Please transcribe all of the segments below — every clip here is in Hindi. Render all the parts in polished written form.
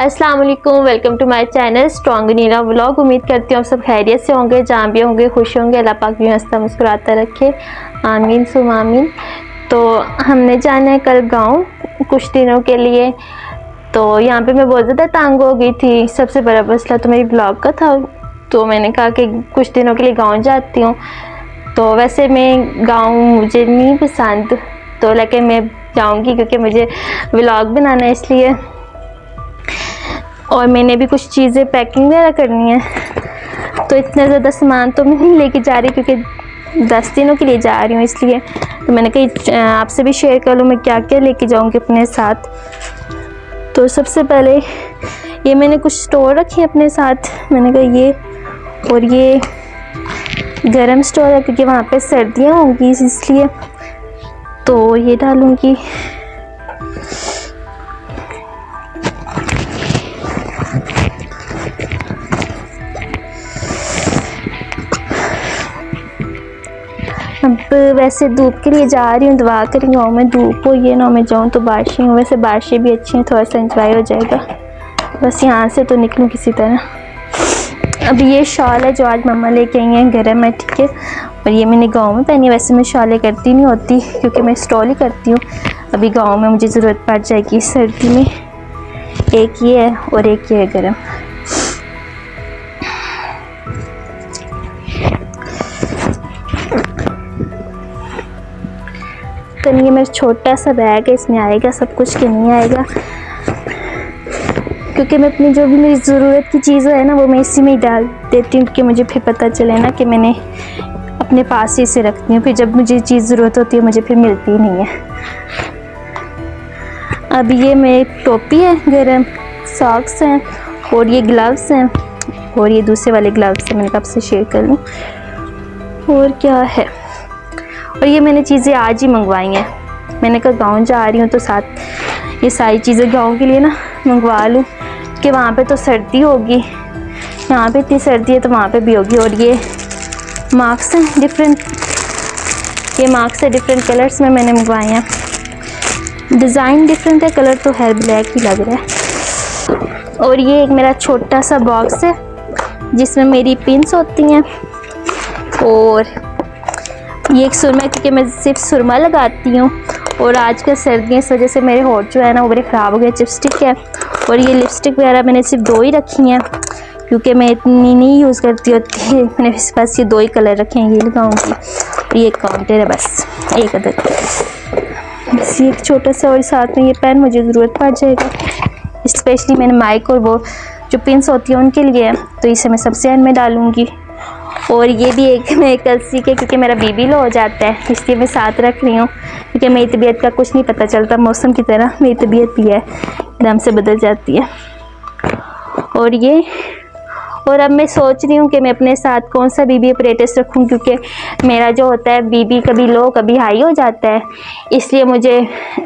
अस्सलाम वालेकुम, welcome to my channel strong Neela vlog. उम्मीद करती हूँ आप सब खैरियत से होंगे, जहाँ भी होंगे खुश होंगे। अल्लाह पाक भी हंसता मुस्कुराता रखे, आमीन सुम आमीन। तो हमने जाना है कल गांव कुछ दिनों के लिए। तो यहाँ पे मैं बहुत ज़्यादा तंग हो गई थी। सबसे बड़ा मसला तो मेरी ब्लॉग का था। तो मैंने कहा कि कुछ दिनों के लिए गाँव जाती हूँ। तो वैसे मैं गाँव मुझे नहीं पसंद, तो लेकिन मैं जाऊँगी क्योंकि मुझे व्लॉग बनाना है इसलिए। और मैंने भी कुछ चीज़ें पैकिंग वगैरह करनी है। तो इतना ज़्यादा सामान तो मैं नहीं लेके जा रही क्योंकि 10 दिनों के लिए जा रही हूँ इसलिए। तो मैंने कहा आपसे भी शेयर कर लूँ मैं क्या क्या लेके जाऊँगी अपने साथ। तो सबसे पहले ये मैंने कुछ स्टोर रखे अपने साथ। मैंने कहा ये और ये गरम स्टोर है क्योंकि वहाँ पे सर्दियाँ होंगी इसलिए। तो ये डालूँगी। अब वैसे धूप के लिए जा रही हूँ, दुआ करी गाँव में धूप हो, ये ना मैं जाऊँ तो बारिशें हूँ। वैसे बारिशें भी अच्छी हैं, थोड़ा सा इंजॉय हो जाएगा। बस यहाँ से तो निकलूँ किसी तरह। अब ये शॉल है जो आज मम्मा लेके आई हैं, गर्म है ठीक है। और ये मैंने गाँव में पहनी है। वैसे मैं शॉलें करती नहीं होती क्योंकि मैं स्टॉल ही करती हूँ। अभी गाँव में मुझे ज़रूरत पड़ जाएगी सर्दी में। एक ये है और एक ये है गर्म। तो ये मेरा छोटा सा बैग है, इसमें आएगा सब कुछ कि नहीं आएगा, क्योंकि मैं अपनी जो भी मेरी ज़रूरत की चीज़ें है ना वो मैं इसी में ही डाल देती हूँ कि मुझे फिर पता चले ना कि मैंने अपने पास ही से रखती हूँ। फिर जब मुझे चीज़ ज़रूरत होती है मुझे फिर मिलती ही नहीं है। अब ये मेरी टोपी है गरम, सॉक्स हैं और ये ग्लव्स हैं और ये दूसरे वाले ग्लव्स हैं। मैंने कब से शेयर कर लूँ। और क्या है, और ये मैंने चीज़ें आज ही मंगवाई हैं। मैंने कहा गाँव जा रही हूँ तो साथ ये सारी चीज़ें गाँव के लिए ना मंगवा लूँ कि वहाँ पे तो सर्दी होगी, यहाँ पे इतनी सर्दी है तो वहाँ पे भी होगी। और ये मास्क हैं डिफरेंट, ये मास्क है डिफरेंट कलर्स में मैंने मंगवाए हैं। डिज़ाइन डिफरेंट है, कलर तो है ब्लैक ही लग रहा है। और ये एक मेरा छोटा सा बॉक्स है जिसमें मेरी पिन्स होती हैं। और ये एक सुरमा है क्योंकि मैं सिर्फ सुरमा लगाती हूँ और आजकल सर्दियाँ इस वजह से मेरे होठ जो है ना वो बड़े ख़राब हो गए। चिपस्टिक है और ये लिपस्टिक वगैरह मैंने सिर्फ 2 ही रखी हैं क्योंकि मैं इतनी नहीं यूज़ करती होती है। मैंने बस ये 2 ही कलर रखे हैं, ये लगाऊंगी। और ये काउंटर है बस एक अदद, बस ये एक छोटा सा। और साथ में ये पेन मुझे ज़रूरत पड़ जाएगा, स्पेशली मैंने माइक और वो जो पिन्स होती है उनके लिए, तो इसे मैं सबसे एंड में डालूँगी। और ये भी एक मैं कल सीखे क्योंकि मेरा बीबी लो हो जाता है इसलिए मैं साथ रख रही हूँ क्योंकि मेरी तबीयत का कुछ नहीं पता चलता। मौसम की तरह मेरी तबीयत भी है, एकदम से बदल जाती है। और ये, और अब मैं सोच रही हूँ कि मैं अपने साथ कौन सा बीबी अपरेटस रखूँ क्योंकि मेरा जो होता है बीबी कभी लो कभी हाई हो जाता है। इसलिए मुझे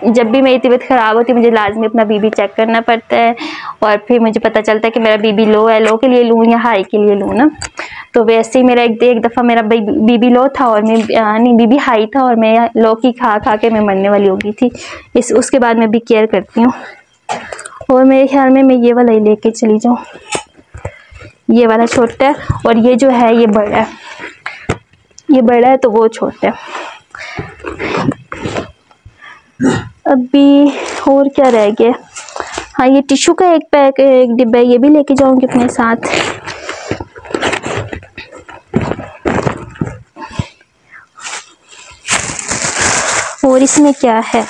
जब भी मेरी तबीयत ख़राब होती है मुझे लाजमी अपना बीबी चेक करना पड़ता है और फिर मुझे पता चलता है कि मेरा बीबी लो है, लो के लिए लूँ या हाई के लिए लूँ ना। तो वैसे ही मेरा एक दफ़ा मेरा बीबी लो था और मैं नहीं बीबी हाई था और मैं लो की खा के मैं मरने वाली हो गई थी। उसके बाद मैं भी केयर करती हूँ। और मेरे ख्याल में मैं ये वाला ही लेके चली जाऊँ। ये वाला छोटा है और ये जो है ये बड़ा है, ये बड़ा है तो वो छोटा है। अभी और क्या रह गया, हाँ ये टिश्यू का एक पैक एक डिब्बा ये भी लेके जाऊँगी अपने साथ। और इसमें क्या है,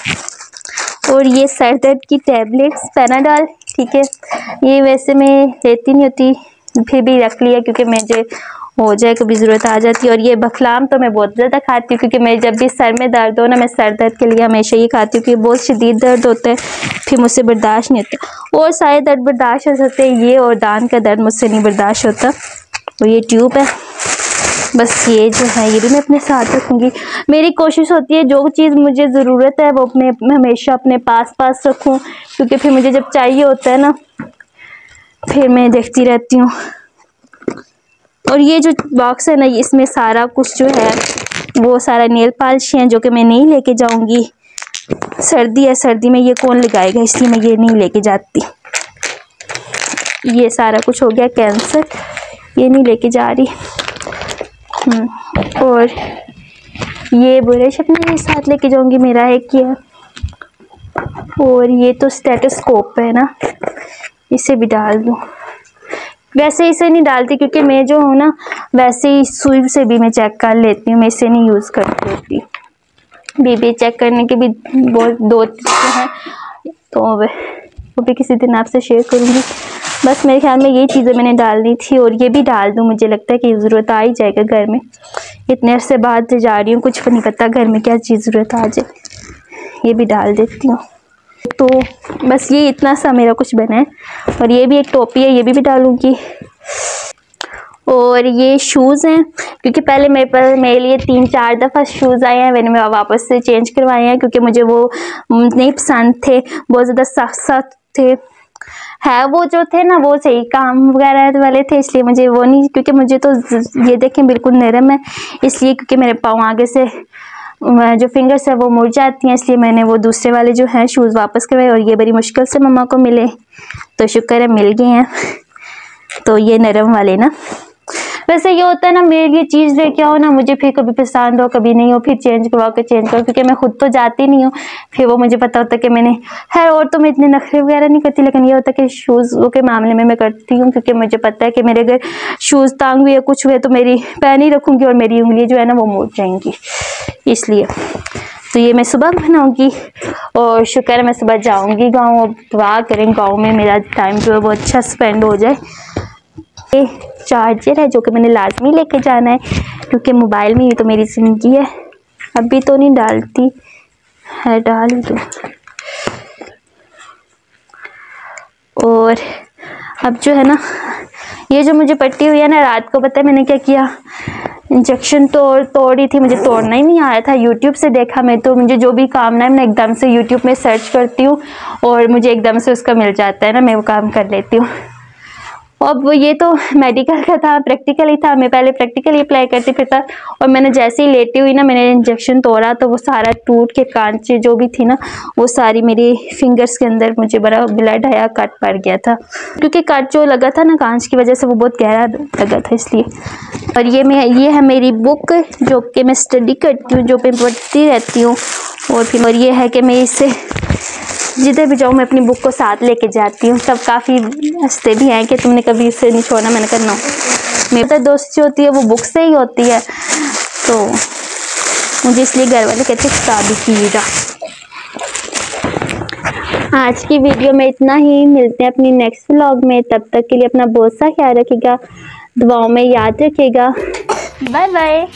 और ये सर दर्द की टैबलेट्स पैनाडॉल ठीक है। ये वैसे मैं लेती नहीं होती फिर भी रख लिया क्योंकि मुझे हो जाए कभी ज़रूरत आ जाती है। और ये बखलाम तो मैं बहुत ज़्यादा खाती हूँ क्योंकि मैं जब भी सर में दर्द हो ना मैं सर दर्द के लिए हमेशा ये खाती हूँ क्योंकि बहुत शदीद दर्द होता है फिर मुझसे बर्दाश्त नहीं होता। और सारे दर्द बर्दाश्त हो सकते हैं, ये और दान का दर्द मुझसे नहीं बर्दाश्त होता। और ये ट्यूब है, बस ये जो है ये भी मैं अपने साथ रखूँगी। मेरी कोशिश होती है जो चीज़ मुझे ज़रूरत है वो हमेशा अपने पास रखूँ क्योंकि फिर मुझे जब चाहिए होता है ना फिर मैं देखती रहती हूँ। और ये जो बॉक्स है ना इसमें सारा कुछ जो है वो सारा नेल पॉलिश है जो कि मैं नहीं लेके जाऊँगी। सर्दी है, सर्दी में ये कौन लगाएगा, इसलिए मैं ये नहीं लेके जाती। ये सारा कुछ हो गया कैंसिल, ये नहीं लेके जा रही। और ये ब्रश अपने साथ लेके जाऊंगी, मेरा है क्या। और ये तो स्टेथोस्कोप है ना, इसे भी डाल दूँ। वैसे इसे नहीं डालती क्योंकि मैं जो हूँ ना वैसे ही सुई से भी मैं चेक कर लेती हूँ, मैं इसे नहीं यूज़ करती होती। बीबी चेक करने के भी बहुत 2 तरीके हैं, तो वो भी किसी दिन आपसे शेयर करूँगी। बस मेरे ख्याल में ये चीज़ें मैंने डालनी थी, और ये भी डाल दूँ, मुझे लगता है कि ज़रूरत आ ही जाएगा घर में। इतने अरसे बाद जा रही हूँ, कुछ नहीं पता घर में क्या चीज़ ज़रूरत आ जाए। ये भी डाल देती हूँ। तो बस ये इतना सा मेरा कुछ बना है। और ये भी एक टोपी है, ये भी डालूँगी। और ये शूज़ हैं, क्योंकि पहले मेरे लिए 3-4 दफ़ा शूज़ आए हैं, मैंने वापस से चेंज करवाए हैं क्योंकि मुझे वो नहीं पसंद थे, बहुत ज़्यादा सख्त थे। है वो जो थे ना वो सही काम वगैरह वाले थे, इसलिए मुझे वो नहीं, क्योंकि मुझे तो ये देखें बिल्कुल नरम है, इसलिए क्योंकि मेरे पाँव आगे से जो फिंगर्स है वो मुड़ जाती हैं, इसलिए मैंने वो दूसरे वाले जो हैं शूज़ वापस करवाए। और ये बड़ी मुश्किल से मम्मा को मिले, तो शुक्र है मिल गए हैं। तो ये नरम वाले ना, वैसे ये होता है ना, मेरे लिए चीज़ लेके आओ ना, मुझे फिर कभी पसंद हो कभी नहीं हो, फिर चेंज करवाओ के चेंज करो, क्योंकि मैं खुद तो जाती नहीं हूँ। फिर वो मुझे पता होता है कि मैंने है, और तो मैं इतने नखरे वगैरह नहीं करती, लेकिन ये होता है कि शूज़ के मामले में मैं करती हूँ, क्योंकि मुझे पता है कि मेरे अगर शूज़ टांग हुए या कुछ हुए तो मेरी पैर नहीं रखूँगी और मेरी उंगली जो है ना वो मुड़ जाएंगी, इसलिए। तो ये मैं सुबह बनाऊँगी, और शुक्र है मैं सुबह जाऊँगी गाँव। अब दुआ करें गाँव में मेरा टाइम जो है वो अच्छा स्पेंड हो जाए। ये चार्जर है जो कि मैंने लाजमी लेके जाना है, क्योंकि मोबाइल में ही तो मेरी ज़िंदगी है। अभी तो नहीं डालती है, डाल दूँ। और अब जो है ना, ये जो मुझे पट्टी हुई है ना, रात को पता है मैंने क्या किया, इंजेक्शन तोड़ी थी, मुझे तोड़ना ही नहीं आया था। यूट्यूब से देखा मैं, तो मुझे जो भी काम ना है मैं एकदम से यूट्यूब में सर्च करती हूँ और मुझे एकदम से उसका मिल जाता है ना, मैं वो काम कर लेती हूँ। अब ये तो मेडिकल का था, प्रैक्टिकल ही था, मैं पहले प्रैक्टिकल ही अप्लाई करती फिर था। और मैंने जैसे ही लेटी हुई ना, मैंने इंजेक्शन तोड़ा तो वो सारा टूट के कांच जो भी थी ना वो सारी मेरी फिंगर्स के अंदर मुझे बड़ा ब्लड आया, कट पड़ गया था, क्योंकि कट जो लगा था ना कांच की वजह से वो बहुत गहरा लगा था, इसलिए। और ये है मेरी बुक जो कि मैं स्टडी करती हूँ, जो मैं पढ़ती रहती हूँ। और ये है कि मैं इससे जिधर भी जाऊँ मैं अपनी बुक को साथ लेके जाती हूँ। सब काफ़ी हंसते भी हैं कि तुमने कभी इसे नहीं छोड़ा। मैंने कहा नो, मेरी तो दोस्ती होती है वो बुक से ही होती है, तो मुझे इसलिए घर वाले कहते किताबी कीड़ा। आज की वीडियो में इतना ही, मिलते हैं अपनी नेक्स्ट व्लॉग में। तब तक के लिए अपना बहुत सा ख्याल रखिएगा, दुआओं में याद रखिएगा। Bye bye.